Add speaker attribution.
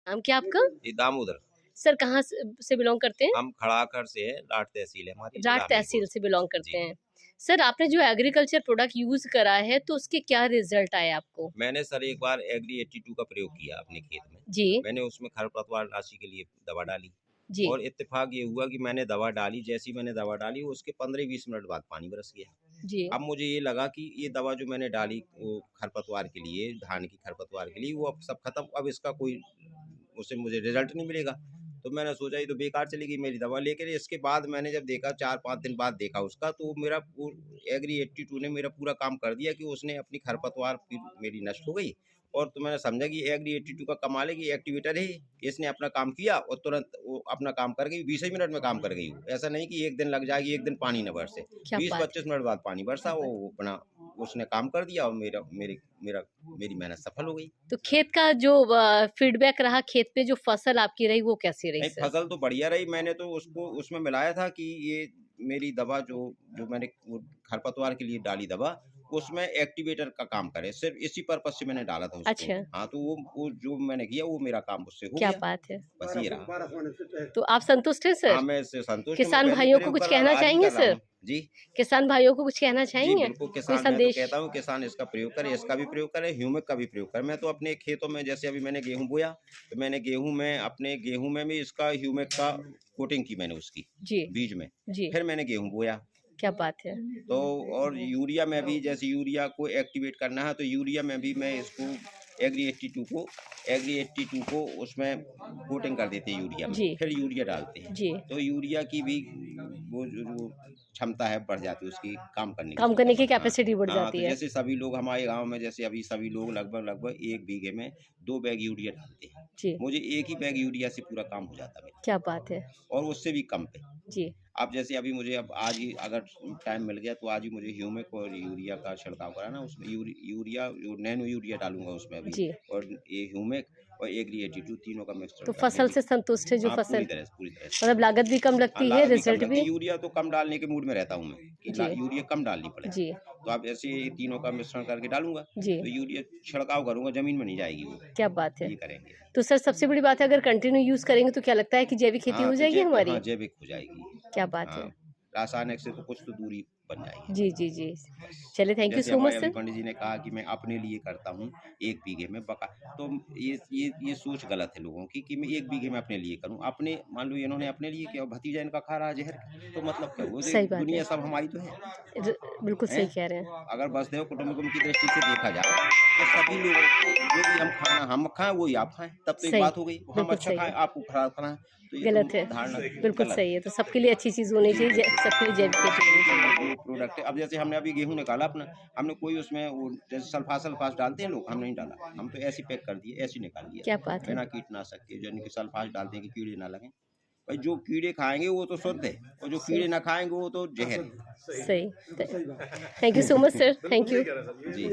Speaker 1: नाम क्या आपका?
Speaker 2: ये दामोदर।
Speaker 1: सर कहाँ से बिलोंग करते हैं?
Speaker 2: हम खड़ाखर से है, लाट तहसील है हमारी, जिला
Speaker 1: जाट तहसील
Speaker 2: हमीरपुर।
Speaker 1: से बिलोंग करते
Speaker 2: जी।
Speaker 1: हैं। सर आपने जो एग्रीकल्चर प्रोडक्ट यूज करा है तो उसके क्या रिजल्ट आए आपको?
Speaker 2: मैंने सर एक बार एग्री 82 का प्रयोग किया अपने खेत में।
Speaker 1: जी
Speaker 2: मैंने उसमें खरपतवार नाशी के लिए दवा डाली
Speaker 1: जी
Speaker 2: और इत्तेफाक ये हुआ कि मैंने दवा डाली, जैसी मैंने दवा डाली उसके 15-20 मिनट बाद पानी बरस गया।
Speaker 1: जी।
Speaker 2: अब मुझे ये लगा कि ये दवा जो मैंने डाली वो खरपतवार के लिए, धान की खरपतवार के लिए, वो अब सब खत्म, अब इसका कोई उससे मुझे रिजल्ट नहीं मिलेगा। तो मैंने सोचा ये तो बेकार चली गई मेरी दवा। लेकिन इसके बाद मैंने जब देखा 4-5 दिन बाद देखा उसका, तो मेरा एग्री 82 ने मेरा पूरा काम कर दिया कि उसने अपनी खरपतवार मेरी नष्ट हो गई। और तो मैंने समझा कि एग्री 82 का कमाल है कि एक्टिवेटर है, इसने अपना काम किया और तुरंत वो अपना काम कर गई, 20 ही मिनट में काम कर गई वो। ऐसा नहीं कि एक दिन लग जाएगी, एक दिन पानी न बरसे,
Speaker 1: क्या बात
Speaker 2: 20-25 मिनट बाद पानी बरसा, वो अपना उसने काम कर दिया और मेरी मेहनत सफल हो गई।
Speaker 1: तो खेत का जो फीडबैक रहा, खेत पे जो फसल आपकी रही वो कैसी रही
Speaker 2: नहीं,
Speaker 1: सर?
Speaker 2: फसल तो बढ़िया रही। मैंने तो उसको उसमें मिलाया था कि ये मेरी दवा जो जो मैंने वो खरपतवार के लिए डाली दवा, उसमें एक्टिवेटर का काम करे, सिर्फ इसी पर्पज से मैंने डाला था उसको।
Speaker 1: अच्छा,
Speaker 2: हाँ, तो वो जो मैंने किया वो मेरा काम उससे हो
Speaker 1: क्या
Speaker 2: गया।
Speaker 1: बात है।
Speaker 2: बस ये रहा।
Speaker 1: तो आप संतुष्ट हैं
Speaker 2: हाँ,
Speaker 1: सर?
Speaker 2: मैं इससे संतुष्ट हूँ। मैं
Speaker 1: किसान
Speaker 2: पहले
Speaker 1: भाइयों को
Speaker 2: प्रयोग
Speaker 1: कुछ
Speaker 2: कर रहा
Speaker 1: कहना
Speaker 2: था, आज ही
Speaker 1: चाहेंगे
Speaker 2: कर रहा
Speaker 1: सर?
Speaker 2: हूँ। जी।
Speaker 1: किसान भाइयों को कुछ कहना
Speaker 2: जी,
Speaker 1: चाहेंगे?
Speaker 2: बिल्कुल।
Speaker 1: कोई
Speaker 2: किसान, मैं तो
Speaker 1: संदेश?
Speaker 2: कहता हूँ किसान इसका प्रयोग करे, इसका भी प्रयोग करे, ह्यूमिक का भी प्रयोग करे। मैं तो अपने खेतों में, जैसे अभी मैंने गेहूँ बोया, तो मैंने अपने गेहूँ में भी इसका ह्यूमिक का कोटिंग की मैंने उसकी,
Speaker 1: जी
Speaker 2: बीज में।
Speaker 1: जी।
Speaker 2: फिर मैंने गेहूँ बोया।
Speaker 1: क्या बात है।
Speaker 2: तो और यूरिया में भी, जैसे यूरिया को एक्टिवेट करना है, तो यूरिया में भी मैं इसको एग्री 82 को उसमें कोटिंग कर देते हैं यूरिया में,
Speaker 1: जी
Speaker 2: फिर यूरिया डालते हैं।
Speaker 1: जी।
Speaker 2: तो यूरिया की भी वो जो क्षमता है बढ़ जाती है, उसकी काम करने की
Speaker 1: काम करने की
Speaker 2: क्षमता। हाँ
Speaker 1: कैपेसिटी बढ़
Speaker 2: हाँ,
Speaker 1: जाती
Speaker 2: तो
Speaker 1: है।
Speaker 2: जैसे सभी लोग हमारे गांव में, जैसे अभी सभी लोग लगभग 1 बीघे में 2 बैग यूरिया डालते हैं।
Speaker 1: जी।
Speaker 2: मुझे 1 ही बैग यूरिया से पूरा काम हो जाता है
Speaker 1: क्या बात है।
Speaker 2: और उससे भी कम पे।
Speaker 1: जी
Speaker 2: अब जैसे अभी मुझे, अब आज ही अगर टाइम मिल गया तो आज ही मुझे ह्यूमिक और यूरिया का छिड़काव कराना, उसमें यूरिया जो नैनो यूरिया डालूंगा उसमें अभी,
Speaker 1: जी।
Speaker 2: और ये ह्यूमिक और एग्री 82 तीनों का मिश्रण
Speaker 1: तो
Speaker 2: करके
Speaker 1: फसल
Speaker 2: भी।
Speaker 1: से संतुष्ट है जो
Speaker 2: हाँ,
Speaker 1: फसल?
Speaker 2: पूरी तरह से।
Speaker 1: मतलब लागत भी कम
Speaker 2: हाँ,
Speaker 1: लगती है,
Speaker 2: लागत भी कम
Speaker 1: रिजल्ट
Speaker 2: लगती
Speaker 1: भी?
Speaker 2: है। यूरिया तो कम डालने के मूड में रहता हूँ मैं कि
Speaker 1: जी
Speaker 2: यूरिया कम डालनी पड़े।
Speaker 1: जी
Speaker 2: तो अब ऐसे ये तीनों का मिश्रण करके डालूंगा,
Speaker 1: जी।
Speaker 2: तो यूरिया छिड़काव करूंगा, जमीन में नहीं जाएगी वो।
Speaker 1: क्या बात है।
Speaker 2: ये करेंगे।
Speaker 1: तो सर सबसे बड़ी बात है, अगर कंटिन्यू यूज करेंगे तो क्या लगता है कि जैविक खेती
Speaker 2: हाँ,
Speaker 1: हो
Speaker 2: तो
Speaker 1: जाएगी हमारी?
Speaker 2: हाँ, जैविक हो जाएगी।
Speaker 1: क्या बात है।
Speaker 2: हाँ, रासायनिक से तो कुछ तो दूरी बन जाएगी
Speaker 1: जी
Speaker 2: हमारी।
Speaker 1: जी जी।
Speaker 2: बस।
Speaker 1: चलिए, थैंक यू
Speaker 2: जैसे
Speaker 1: सो मच
Speaker 2: हमारे अभी
Speaker 1: सर।
Speaker 2: पंडित जी ने कहा कि मैं अपने लिए करता हूँ 1 बीघे में बका, तो ये सोच गलत है लोगों की कि मैं 1 बीघे में अपने लिए करूँ। अपने, मान लो इन्होंने अपने लिए किया और भतीजा इनका खा रहा है ज़हर, तो मतलब क्या हुआ?
Speaker 1: सही बात है।
Speaker 2: दुनिया सब हमारी तो है।
Speaker 1: बिल्कुल सही
Speaker 2: हैं?
Speaker 1: कह रहे हैं।
Speaker 2: अगर वसुधैव कुटुंबकम की दृष्टि से देखा जाए, तो सभी लोगों को जो भी हम खाएँ वही आप खाएँ, तब तो एक
Speaker 1: सही,
Speaker 2: बात हो गई। हम
Speaker 1: बिल्कुल
Speaker 2: अच्छा
Speaker 1: सही
Speaker 2: खाएँ,
Speaker 1: है।
Speaker 2: आपको खराब खाना है, तो ये तो
Speaker 1: गलत है।
Speaker 2: धारणा
Speaker 1: बिल्कुल
Speaker 2: गलत
Speaker 1: सही
Speaker 2: है।
Speaker 1: है, तो सबके लिए अच्छी चीज़ होनी चाहिए, सबके लिए जैविक खेती होनी चाहिए।
Speaker 2: जो प्रोडक्ट है, अब जैसे हमने अभी गेहूँ निकाला अपना, हमने कोई उसमें वो जैसे सल्फास डालते हैं लोग, हमने नहीं डाला। हम तो ऐसे पैक कर दिए, ऐसे निकाल दिया,
Speaker 1: क्या बात है।
Speaker 2: बिना कीटनाशक के, यानी कि सल्फास डालते हैं कि कीड़े ना लगें। भाई जो कीड़े खाएँगे वो तो शुद्ध है, और जो
Speaker 1: सही
Speaker 2: कीड़े ना खाएँगे वो तो ज़हर है।
Speaker 1: सही। Thank you so much sir, thank you.
Speaker 2: Ji.